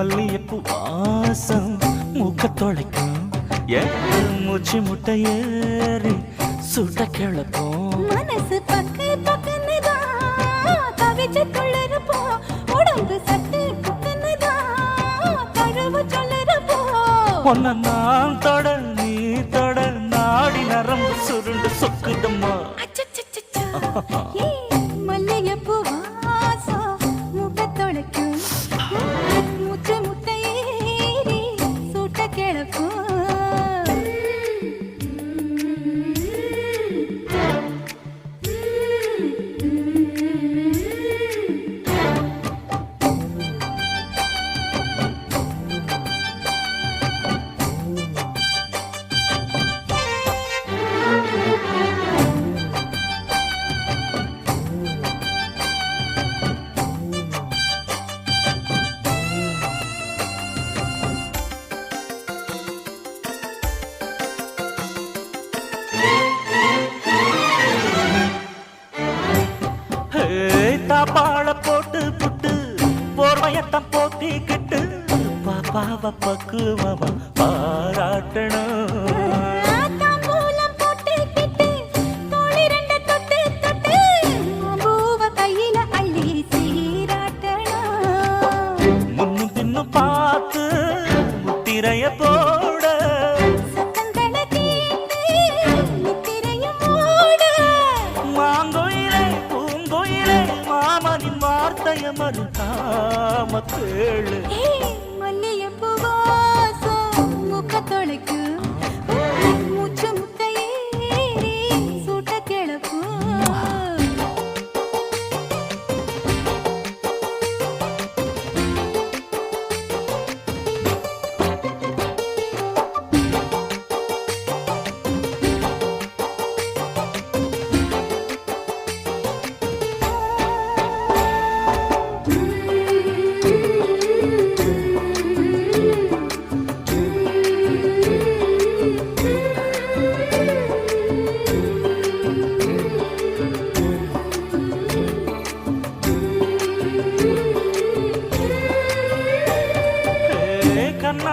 மல்லியப்பு வாசம் மூக்க தொலைக்கும் மூச்சு முட்டை ஏறி சுட்ட கிளப்போம் மனசு பக்கு பக்குன்னுதான் தவிச்சு துள்ளறப்போ உடம்பு சட்டு புக்குன்னுதான் தழுவு சொல்லறப்போ ஒன்ன நான் தொட நீ தொட நாடி நரம்பு சுருண்டு சொக்குதம்மா மல்லியப்பு வாசம் மூக்க தொலைக்கும் மூச்சு முட்டை ஏறி சுட்ட கிளப்போ தாப்பாள போட்டு புட்டு போர்வையத்தான் போத்திக்கிட்டு பாப்பாவ பக்குவமா பாராட்டணும் முன்னும் பின்னும் பார்த்து முத்திரைய போட மாங்கோயிலே பூங்கோயிலே மாமனின் வார்த்தைய மறுக்காம கேளு மல்லியப்பு வாசம் மூக்க தொலைக்கு மூச்சு முட்டை ஏறி சுட்ட கிளப்பு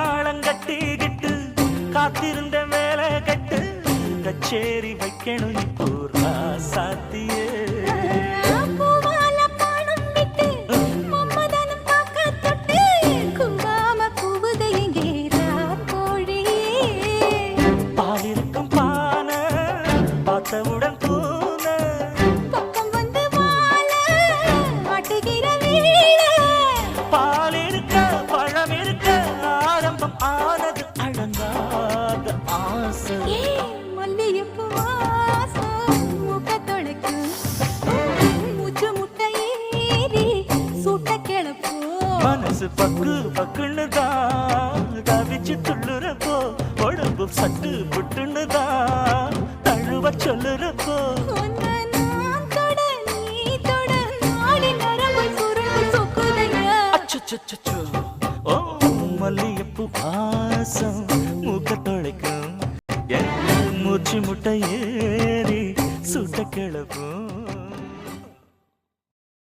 கண்ணாளங்கட்டிக்கிட்டு காத்திருந்த வேலை கட்டு கச்சேரி வைக்கணும் இப்போ சாத்தியே பாலிருக்கும் பானை பார்த்தவுடன் பூன பக்கம் வந்து பால் இருக்க பழம் இருக்க ஆரம்பம் ஆனது அடங்காத ஆசை மல்லியப்பு வாசம் மூக்க தொலைக்கு மூச்சு முட்டை ஏறி சுட்ட கிளப்போ மனசு பக்கு பக்குன்னுதான் தவிச்சு துள்ளுறப்போ உடம்பு சட்டு புட்டுன்னுதான் தழுவ சொல்லுறப்போ அச்சோ ஓ மல்லியப்பு வாசம் மூக்க தொலைக்கும் மூச்சு முட்டை ஏறி சுட்ட கிளப்பும்